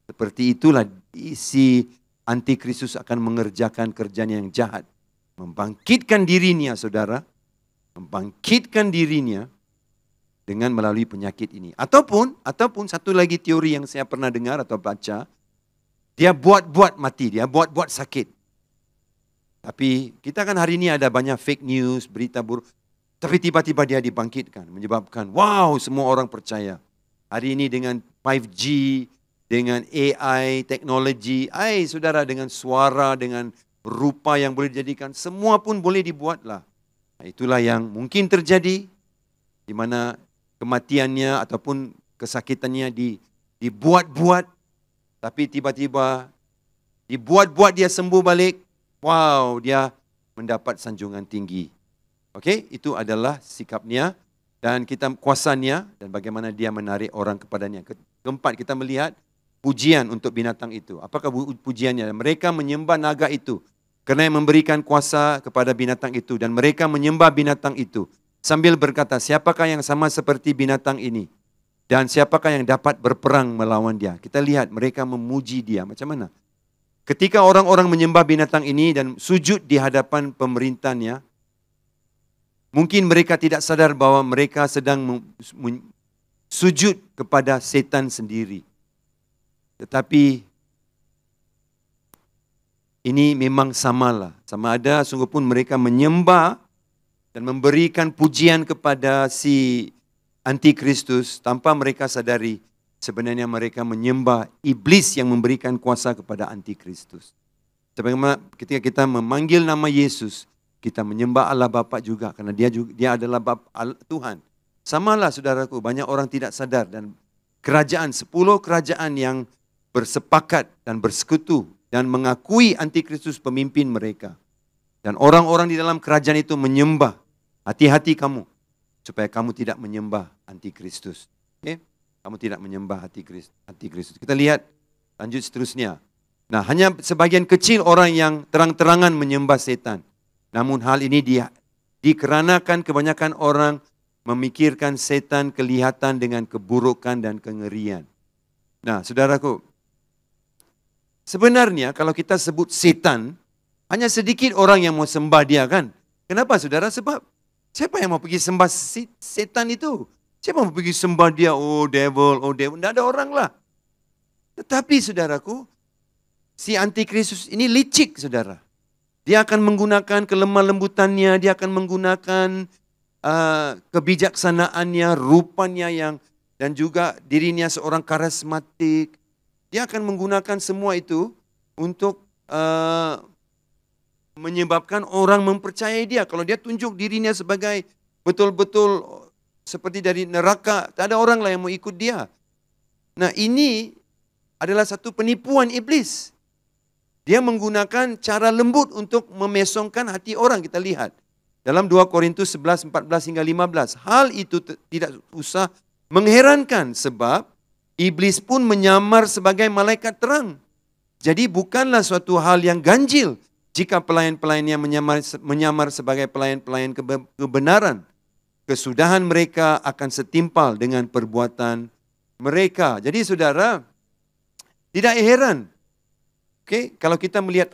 Speaker 1: Seperti itulah isi Antikristus akan mengerjakan kerjanya yang jahat. Membangkitkan dirinya, saudara. Membangkitkan dirinya dengan melalui penyakit ini. Ataupun satu lagi teori yang saya pernah dengar atau baca. Dia buat-buat mati, dia buat-buat sakit. Tapi kita kan hari ini ada banyak fake news, berita buruk. Tapi tiba-tiba dia dibangkitkan. Menyebabkan, wow, semua orang percaya. Hari ini dengan 5G, dengan AI, teknologi, saudara, dengan suara, dengan rupa yang boleh dijadikan, semua pun boleh dibuatlah. Nah, itulah yang mungkin terjadi, di mana kematiannya ataupun kesakitannya dibuat-buat, tapi tiba-tiba dibuat-buat dia sembuh balik, wow, dia mendapat sanjungan tinggi. Okey, itu adalah sikapnya dan kita kuasanya dan bagaimana dia menarik orang kepadanya. Keempat, kita melihat pujian untuk binatang itu. Apakah pujiannya? Mereka menyembah naga itu kerana memberikan kuasa kepada binatang itu. Dan mereka menyembah binatang itu sambil berkata, siapakah yang sama seperti binatang ini? Dan siapakah yang dapat berperang melawan dia? Kita lihat mereka memuji dia. Macam mana? Ketika orang-orang menyembah binatang ini dan sujud di hadapan pemerintahnya, mungkin mereka tidak sadar bahwa mereka sedang sujud kepada setan sendiri. Tetapi ini memang samalah. Sama ada sungguh pun mereka menyembah dan memberikan pujian kepada si Antikristus tanpa mereka sadari sebenarnya mereka menyembah iblis yang memberikan kuasa kepada Antikristus. Sebagaimana ketika kita memanggil nama Yesus, kita menyembah Allah Bapa juga karena dia adalah Tuhan. Samalah saudaraku, banyak orang tidak sadar dan 10 kerajaan yang bersepakat dan bersekutu dan mengakui Antikristus pemimpin mereka. Dan orang-orang di dalam kerajaan itu menyembah. Hati-hati kamu supaya kamu tidak menyembah Antikristus. Okay? kamu tidak menyembah hati Kristus. Kita lihat lanjut seterusnya. Nah, hanya sebagian kecil orang yang terang-terangan menyembah setan. Namun hal ini dikarenakan kebanyakan orang memikirkan setan kelihatan dengan keburukan dan kengerian. Nah, saudaraku, sebenarnya kalau kita sebut setan, hanya sedikit orang yang mau sembah dia kan. Kenapa saudara? Sebab siapa yang mau pergi sembah setan itu? Siapa yang mau pergi sembah dia? Oh devil. Tidak ada orang lah. Tetapi saudaraku, si antikristus ini licik saudara. Dia akan menggunakan kelemah lembutannya, dia akan menggunakan kebijaksanaannya, rupanya dan juga dirinya seorang karismatik. Dia akan menggunakan semua itu untuk menyebabkan orang mempercayai dia. Kalau dia tunjuk dirinya sebagai betul-betul seperti dari neraka, tak ada orang lah yang mau ikut dia. Nah, ini adalah satu penipuan iblis. Dia menggunakan cara lembut untuk memesongkan hati orang. Kita lihat dalam 2 Korintus 11, 14 hingga 15. Hal itu tidak usah mengherankan sebab iblis pun menyamar sebagai malaikat terang. Jadi bukanlah suatu hal yang ganjil jika pelayan-pelayannya menyamar sebagai pelayan-pelayan kebenaran. Kesudahan mereka akan setimpal dengan perbuatan mereka. Jadi saudara, tidak heran. Kalau kita melihat,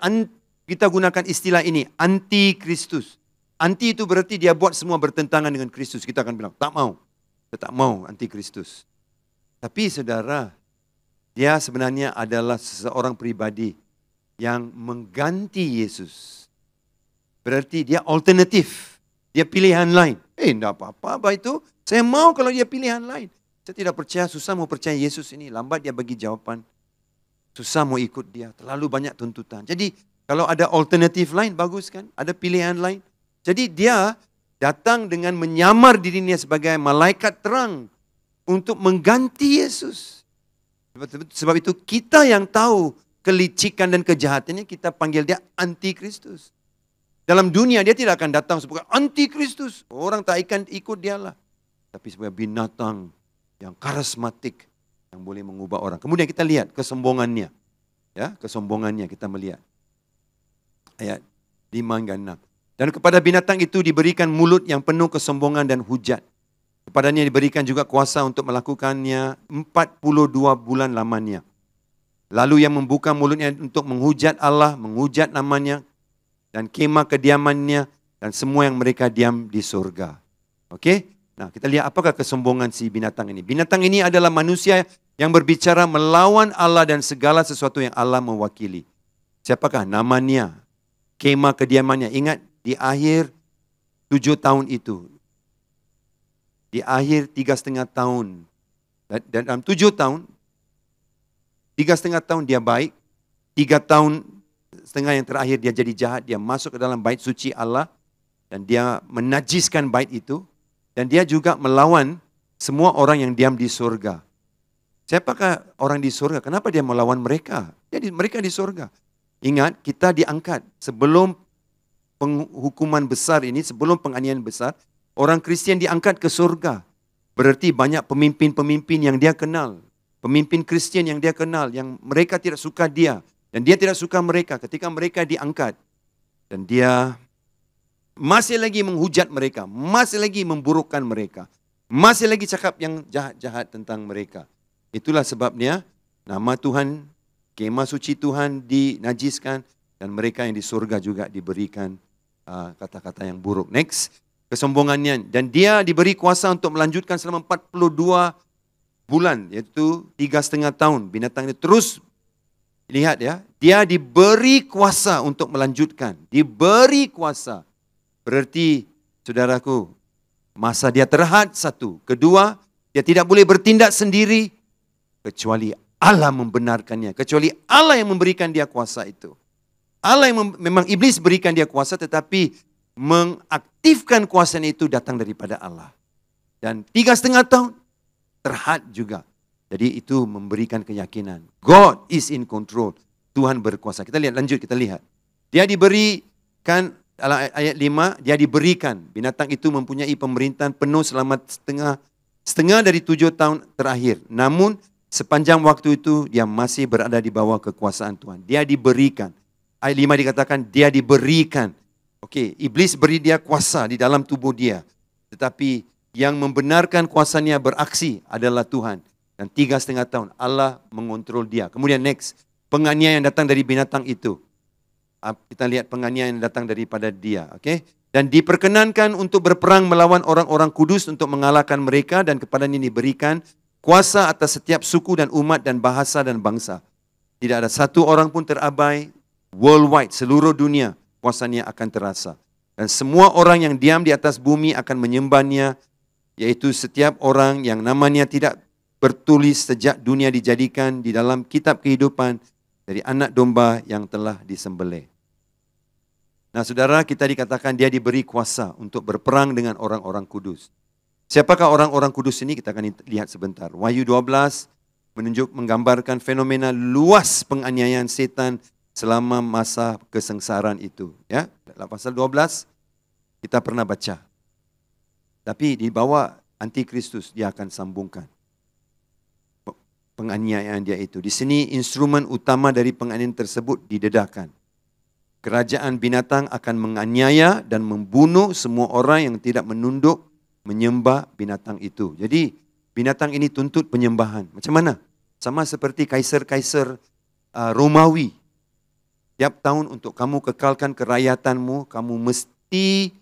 Speaker 1: kita gunakan istilah ini, anti-Kristus. Anti itu berarti dia buat semua bertentangan dengan Kristus. Kita akan bilang, tak mau. Kita tak mau anti-Kristus. Tapi saudara, dia sebenarnya adalah seseorang pribadi yang mengganti Yesus. Berarti dia alternatif. Dia pilihan lain. Tidak apa-apa itu. Saya mau kalau dia pilihan lain. Saya tidak percaya, susah mau percaya Yesus ini. Lambat dia bagi jawaban. Susah mau ikut dia, terlalu banyak tuntutan. Jadi kalau ada alternatif lain, bagus kan? Ada pilihan lain. Jadi dia datang dengan menyamar dirinya sebagai malaikat terang untuk mengganti Yesus. Sebab itu kita yang tahu kelicikan dan kejahatannya, kita panggil dia anti-Kristus. Dalam dunia dia tidak akan datang sebagai anti-Kristus. Orang tak akan ikut dia lah. Tapi sebagai binatang yang karismatik, yang boleh mengubah orang. Kemudian kita lihat kesombongannya. Ya, kesombongannya kita melihat. Ayat 5 hingga 6. Dan kepada binatang itu diberikan mulut yang penuh kesombongan dan hujat. Kepadanya diberikan juga kuasa untuk melakukannya 42 bulan lamanya. Lalu yang membuka mulutnya untuk menghujat Allah, menghujat namanya, dan kemah kediamannya, dan semua yang mereka diam di surga. Oke? Nah, kita lihat apakah kesombongan si binatang ini. Binatang ini adalah manusia yang berbicara melawan Allah dan segala sesuatu yang Allah mewakili. Siapakah namanya? Kemah kediamannya. Ingat, di akhir 7 tahun itu. Di akhir 3,5 tahun. Dan dalam 7 tahun, 3,5 tahun dia baik. 3 tahun setengah yang terakhir dia jadi jahat. Dia masuk ke dalam bait suci Allah. Dan dia menajiskan bait itu. Dan dia juga melawan semua orang yang diam di surga. Siapakah orang di surga? Kenapa dia melawan mereka? Jadi mereka di surga. Ingat, kita diangkat sebelum penghukuman besar ini, sebelum penganiayaan besar, orang Kristian diangkat ke surga. Berarti banyak pemimpin-pemimpin yang dia kenal. Pemimpin Kristian yang dia kenal, yang mereka tidak suka dia. Dan dia tidak suka mereka ketika mereka diangkat. Dan dia masih lagi menghujat mereka, masih lagi memburukkan mereka. Masih lagi cakap yang jahat-jahat tentang mereka. Itulah sebabnya nama Tuhan, kemah suci Tuhan dinajiskan dan mereka yang di surga juga diberikan kata-kata yang buruk. Next, kesombongannya. Dan dia diberi kuasa untuk melanjutkan selama 42 bulan, yaitu 3,5 tahun. Binatang ini terus, lihat ya, dia diberi kuasa untuk melanjutkan. Diberi kuasa. Berarti, saudaraku, masa dia terhad satu. Kedua, dia tidak boleh bertindak sendiri. Kecuali Allah membenarkannya. Kecuali Allah yang memberikan dia kuasa itu. Allah yang memang iblis berikan dia kuasa, tetapi mengaktifkan kuasanya itu datang daripada Allah. Dan 3,5 tahun terhad juga. Jadi itu memberikan keyakinan. God is in control. Tuhan berkuasa. Kita lihat, lanjut kita lihat. Dia diberikan, dalam ayat 5, dia diberikan. Binatang itu mempunyai pemerintahan penuh selama setengah setengah dari 7 tahun terakhir. Namun sepanjang waktu itu dia masih berada di bawah kekuasaan Tuhan. Dia diberikan. Ayat 5 dikatakan dia diberikan. Okey, iblis beri dia kuasa di dalam tubuh dia. Tetapi yang membenarkan kuasanya beraksi adalah Tuhan. Dan 3,5 tahun Allah mengontrol dia. Kemudian next, penganiayaan yang datang dari binatang itu. Kita lihat penganiayaan yang datang daripada dia. Okey. Dan diperkenankan untuk berperang melawan orang-orang kudus untuk mengalahkan mereka, dan kepadanya diberikan kuasa atas setiap suku dan umat dan bahasa dan bangsa. Tidak ada satu orang pun terabai, worldwide, seluruh dunia kuasanya akan terasa. Dan semua orang yang diam di atas bumi akan menyembahnya, yaitu setiap orang yang namanya tidak bertulis sejak dunia dijadikan di dalam kitab kehidupan dari anak domba yang telah disembelih. Nah saudara, kita dikatakan dia diberi kuasa untuk berperang dengan orang-orang kudus. Siapakah orang-orang kudus ini? Kita akan lihat sebentar. Wahyu 12 menggambarkan fenomena luas penganiayaan setan selama masa kesengsaraan itu. Ya, dalam pasal 12 kita pernah baca. Tapi di bawah antikristus dia akan sambungkan penganiayaan dia itu. Di sini instrumen utama dari penganiayaan tersebut didedahkan. Kerajaan binatang akan menganiaya dan membunuh semua orang yang tidak menunduk menyembah binatang itu. Jadi binatang ini tuntut penyembahan. Macam mana? Sama seperti kaisar-kaisar Romawi. Tiap tahun untuk kamu kekalkan kerajaatanmu, kamu mesti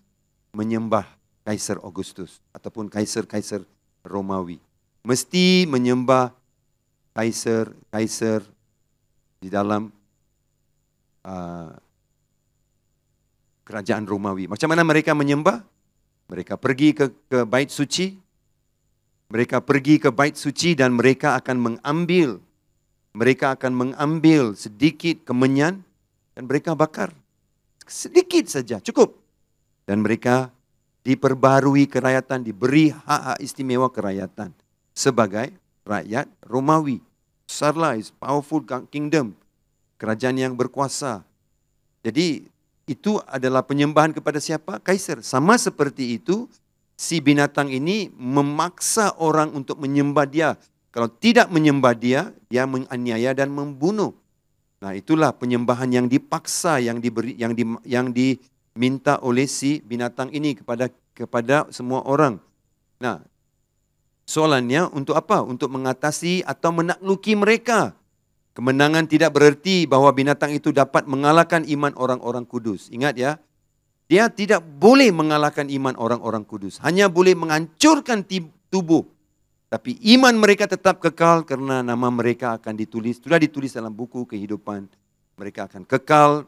Speaker 1: menyembah Kaisar Augustus ataupun kaisar-kaisar Romawi. Mesti menyembah kaisar-kaisar di dalam kerajaan Romawi. Macam mana mereka menyembah? Mereka pergi ke bait suci. Mereka pergi ke bait suci dan mereka akan mengambil sedikit kemenyan dan mereka bakar. Sedikit saja, cukup. Dan mereka diperbarui kerakyatan, diberi hak-hak istimewa kerakyatan sebagai rakyat Romawi. Besarlah, is powerful kingdom. Kerajaan yang berkuasa. Jadi itu adalah penyembahan kepada siapa? Kaisar. Sama seperti itu, si binatang ini memaksa orang untuk menyembah dia. Kalau tidak menyembah dia, dia menganiaya dan membunuh. Nah, itulah penyembahan yang dipaksa, yang diminta oleh si binatang ini kepada semua orang. Nah, soalannya untuk apa? Untuk mengatasi atau menakluki mereka. Kemenangan tidak bererti bahawa binatang itu dapat mengalahkan iman orang-orang kudus. Ingat ya, dia tidak boleh mengalahkan iman orang-orang kudus. Hanya boleh menghancurkan tubuh. Tapi iman mereka tetap kekal karena nama mereka akan ditulis. Sudah ditulis dalam buku kehidupan. Mereka akan kekal,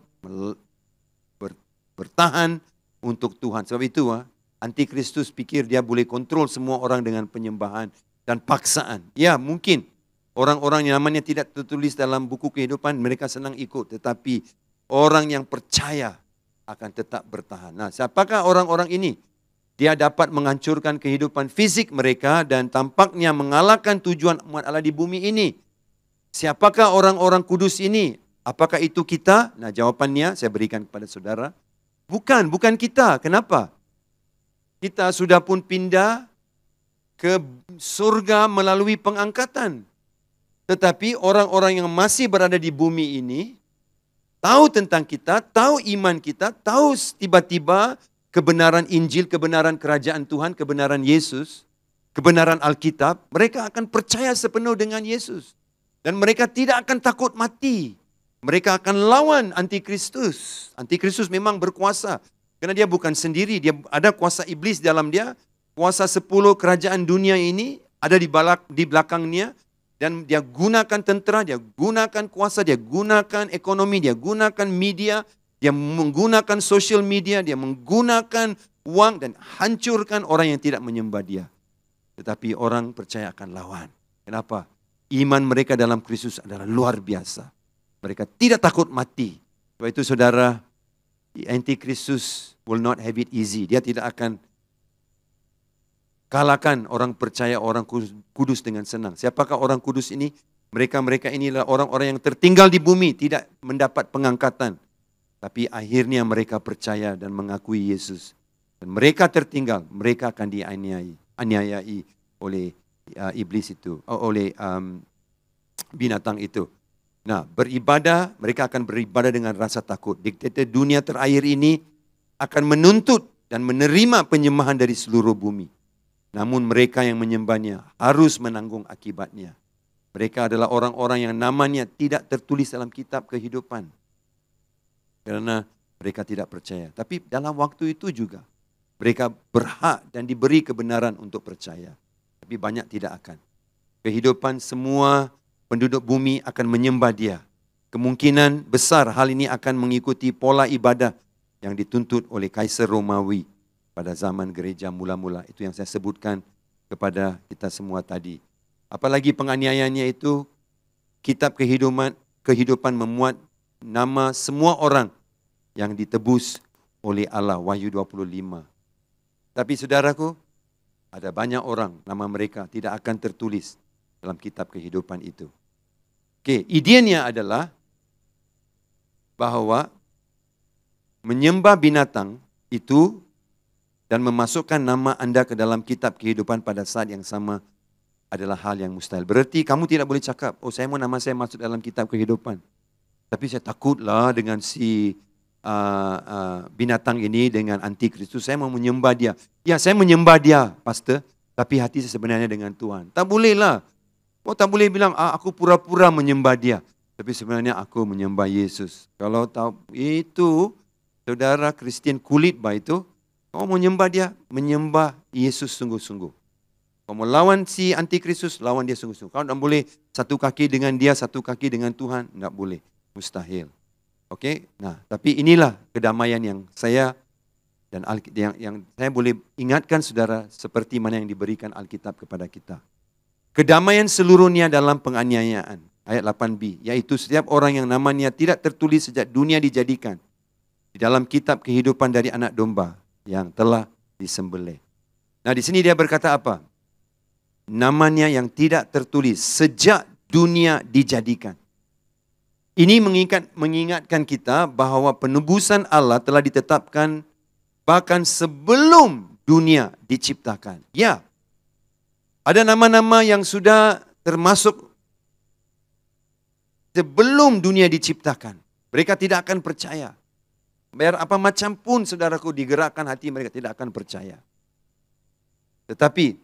Speaker 1: bertahan untuk Tuhan. Sebab itu antikristus pikir dia boleh kontrol semua orang dengan penyembahan dan paksaan. Ya mungkin. Orang-orang yang namanya tidak tertulis dalam buku kehidupan, mereka senang ikut. Tetapi orang yang percaya akan tetap bertahan. Nah, siapakah orang-orang ini? Dia dapat menghancurkan kehidupan fisik mereka dan tampaknya mengalahkan tujuan umat Allah di bumi ini. Siapakah orang-orang kudus ini? Apakah itu kita? Nah, jawapannya saya berikan kepada saudara. Bukan kita. Kenapa? Kita sudah pun pindah ke surga melalui pengangkatan. Tetapi orang-orang yang masih berada di bumi ini tahu tentang kita, tahu iman kita, tahu tiba-tiba kebenaran Injil, kebenaran kerajaan Tuhan, kebenaran Yesus, kebenaran Alkitab, mereka akan percaya sepenuh dengan Yesus. Dan mereka tidak akan takut mati. Mereka akan lawan antikristus. Antikristus memang berkuasa. Karena dia bukan sendiri, dia ada kuasa iblis dalam dia. Kuasa 10 kerajaan dunia ini ada di belakangnya. Dan dia gunakan tentera, dia gunakan kuasa, dia gunakan ekonomi, dia gunakan media, dia menggunakan social media, dia menggunakan uang dan hancurkan orang yang tidak menyembah dia. Tetapi orang percaya akan lawan. Kenapa? Iman mereka dalam Kristus adalah luar biasa. Mereka tidak takut mati. Sebab itu saudara, antikristus will not have it easy. Dia tidak akan kalahkan orang percaya, orang kudus dengan senang. Siapakah orang kudus ini? Mereka inilah orang-orang yang tertinggal di bumi, tidak mendapat pengangkatan. Tapi akhirnya mereka percaya dan mengakui Yesus. Dan mereka tertinggal, mereka akan dianiayai oleh iblis itu, oleh binatang itu. Nah, beribadah, mereka akan beribadah dengan rasa takut. Diktator dunia terakhir ini akan menuntut dan menerima penyembahan dari seluruh bumi. Namun mereka yang menyembahnya harus menanggung akibatnya. Mereka adalah orang-orang yang namanya tidak tertulis dalam kitab kehidupan. Karena mereka tidak percaya. Tapi dalam waktu itu juga, mereka berhak dan diberi kebenaran untuk percaya. Tapi banyak tidak akan. Kehidupan semua penduduk bumi akan menyembah dia. Kemungkinan besar hal ini akan mengikuti pola ibadah yang dituntut oleh Kaisar Romawi pada zaman gereja mula-mula. Itu yang saya sebutkan kepada kita semua tadi. Apalagi penganiayaannya itu, kitab kehidupan memuat nama semua orang yang ditebus oleh Allah, Wahyu 25. Tapi saudaraku, ada banyak orang nama mereka tidak akan tertulis dalam kitab kehidupan itu. Oke, idenya adalah bahwa menyembah binatang itu dan memasukkan nama Anda ke dalam kitab kehidupan pada saat yang sama adalah hal yang mustahil. Berarti kamu tidak boleh cakap, oh saya mau nama saya masuk dalam kitab kehidupan. Tapi saya takutlah dengan si binatang ini, dengan antikristus. Saya mau menyembah dia. Ya, saya menyembah dia, pastor. Tapi hati saya sebenarnya dengan Tuhan. Tak bolehlah. Oh, tak boleh bilang, aku pura-pura menyembah dia. Tapi sebenarnya aku menyembah Yesus. Kalau tahu itu, saudara Kristian kulit bah itu, kamu mau menyembah dia, menyembah Yesus sungguh-sungguh. Kamu lawan si antikristus, lawan dia sungguh-sungguh. Kau tidak boleh satu kaki dengan dia, satu kaki dengan Tuhan. Tidak boleh. Mustahil. Okey. Nah, tapi inilah kedamaian yang saya dan yang saya boleh ingatkan saudara seperti mana yang diberikan Alkitab kepada kita. Kedamaian seluruhnya dalam penganiayaan. Ayat 8b. Yaitu setiap orang yang namanya tidak tertulis sejak dunia dijadikan di dalam kitab kehidupan dari anak domba yang telah disembelih. Nah, di sini dia berkata apa? Namanya yang tidak tertulis sejak dunia dijadikan. Ini mengingatkan kita bahwa penebusan Allah telah ditetapkan bahkan sebelum dunia diciptakan. Ya, ada nama-nama yang sudah termasuk sebelum dunia diciptakan. Mereka tidak akan percaya. Biar apa macam pun saudaraku digerakkan hati mereka tidak akan percaya. Tetapi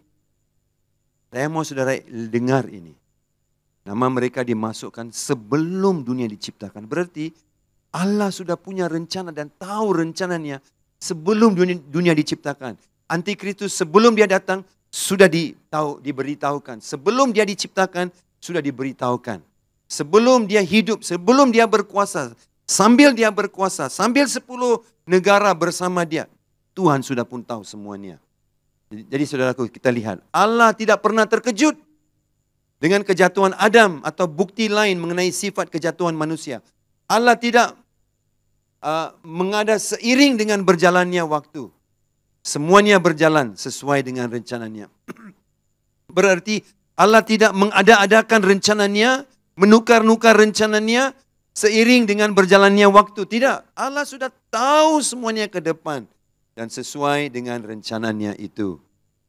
Speaker 1: saya mau saudara dengar ini. Nama mereka dimasukkan sebelum dunia diciptakan. Berarti Allah sudah punya rencana dan tahu rencananya sebelum dunia diciptakan. Antikristus sebelum dia datang sudah diberitahukan. Sebelum dia diciptakan sudah diberitahukan. Sebelum dia hidup, sebelum dia berkuasa, sambil dia berkuasa, sambil 10 negara bersama dia, Tuhan sudah pun tahu semuanya. Jadi saudaraku, kita lihat, Allah tidak pernah terkejut dengan kejatuhan Adam atau bukti lain mengenai sifat kejatuhan manusia. Allah tidak mengada seiring dengan berjalannya waktu. Semuanya berjalan sesuai dengan rencananya. Berarti Allah tidak mengada-adakan rencananya, menukar-nukar rencananya seiring dengan berjalannya waktu. Tidak, Allah sudah tahu semuanya ke depan. Dan sesuai dengan rencananya itu.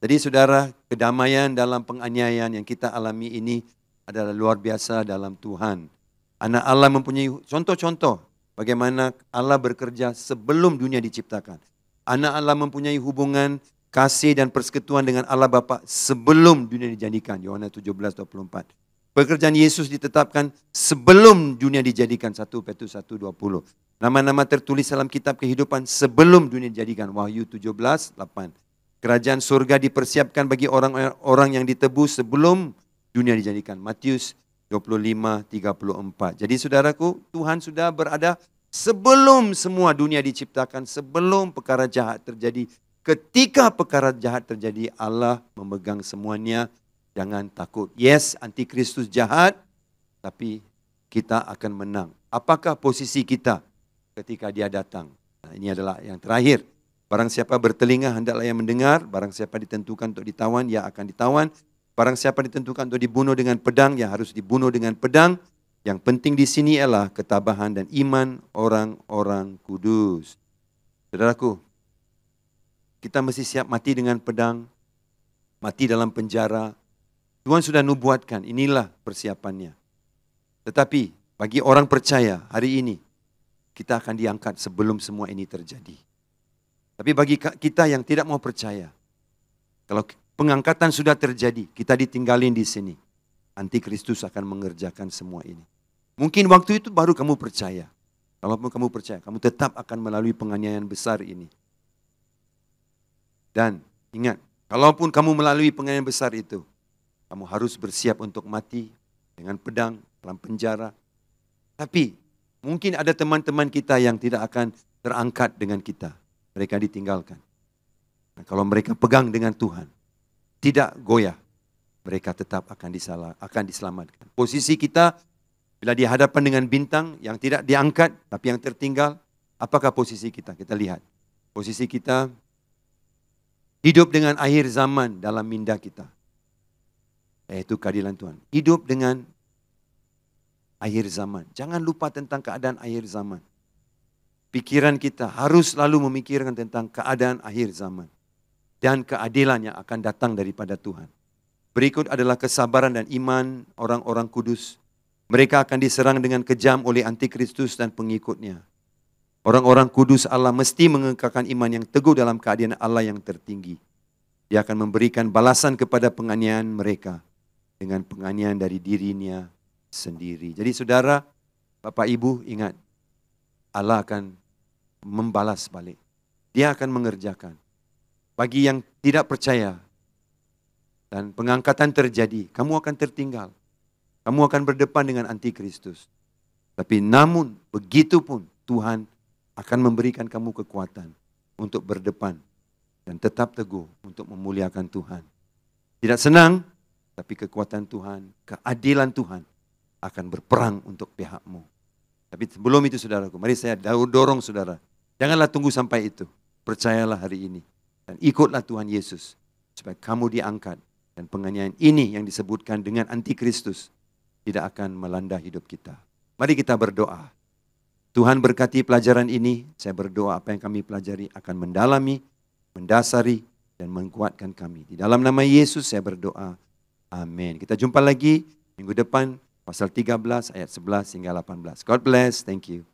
Speaker 1: Jadi saudara, kedamaian dalam penganiayaan yang kita alami ini adalah luar biasa dalam Tuhan. Anak Allah mempunyai contoh-contoh bagaimana Allah bekerja sebelum dunia diciptakan. Anak Allah mempunyai hubungan kasih dan persekutuan dengan Allah Bapa sebelum dunia dijadikan. Yohanes 17:24. Pekerjaan Yesus ditetapkan sebelum dunia dijadikan. 1 Petrus 1:20. Nama-nama tertulis dalam kitab kehidupan sebelum dunia dijadikan. Wahyu 17:8. Kerajaan surga dipersiapkan bagi orang-orang yang ditebus sebelum dunia dijadikan. Matius 25:34. Jadi saudaraku, Tuhan sudah berada sebelum semua dunia diciptakan, sebelum perkara jahat terjadi. Ketika perkara jahat terjadi, Allah memegang semuanya. Jangan takut. Yes, antikristus jahat, tapi kita akan menang. Apakah posisi kita ketika dia datang? Nah, ini adalah yang terakhir. Barang siapa bertelinga, hendaklah ia mendengar. Barang siapa ditentukan untuk ditawan, ia akan ditawan. Barang siapa ditentukan untuk dibunuh dengan pedang, ia harus dibunuh dengan pedang. Yang penting di sini ialah ketabahan dan iman orang-orang kudus. Saudaraku, kita mesti siap mati dengan pedang. mati dalam penjara. Tuhan sudah nubuatkan, inilah persiapannya. Tetapi bagi orang percaya hari ini, kita akan diangkat sebelum semua ini terjadi. Tapi bagi kita yang tidak mau percaya, kalau pengangkatan sudah terjadi, kita ditinggalin di sini. Antikristus akan mengerjakan semua ini. Mungkin waktu itu baru kamu percaya. Kalaupun kamu percaya, kamu tetap akan melalui penganiayaan besar ini. Dan ingat, kalaupun kamu melalui penganiayaan besar itu, kamu harus bersiap untuk mati dengan pedang dalam penjara. Tapi mungkin ada teman-teman kita yang tidak akan terangkat dengan kita. Mereka ditinggalkan. Nah, kalau mereka pegang dengan Tuhan, tidak goyah, mereka tetap akan diselamatkan. Posisi kita bila dihadapan dengan bintang yang tidak diangkat tapi yang tertinggal, apakah posisi kita? Kita lihat. Posisi kita hidup dengan akhir zaman dalam minda kita. Yaitu keadilan Tuhan. Hidup dengan akhir zaman. Jangan lupa tentang keadaan akhir zaman. Pikiran kita harus selalu memikirkan tentang keadaan akhir zaman. Dan keadilan yang akan datang daripada Tuhan. Berikut adalah kesabaran dan iman orang-orang kudus. Mereka akan diserang dengan kejam oleh antikristus dan pengikutnya. Orang-orang kudus Allah mesti mengekalkan iman yang teguh dalam keadilan Allah yang tertinggi. Dia akan memberikan balasan kepada penganiayaan mereka dengan penganiayaan dari dirinya sendiri. Jadi saudara, Bapak Ibu ingat, Allah akan membalas balik. Dia akan mengerjakan. Bagi yang tidak percaya dan pengangkatan terjadi, kamu akan tertinggal. Kamu akan berdepan dengan antikristus. Tapi namun begitu pun Tuhan akan memberikan kamu kekuatan untuk berdepan dan tetap teguh untuk memuliakan Tuhan. Tidak senang, tapi kekuatan Tuhan, keadilan Tuhan akan berperang untuk pihakmu. Tapi sebelum itu saudaraku, mari saya dorong saudara. Janganlah tunggu sampai itu. Percayalah hari ini. Dan ikutlah Tuhan Yesus. Supaya kamu diangkat. Dan penganiayaan ini yang disebutkan dengan antikristus tidak akan melanda hidup kita. Mari kita berdoa. Tuhan berkati pelajaran ini. Saya berdoa apa yang kami pelajari akan mendalami, mendasari, dan menguatkan kami. Di dalam nama Yesus saya berdoa. Amin. Kita jumpa lagi minggu depan pasal 13 ayat 11 hingga 18. God bless. Thank you.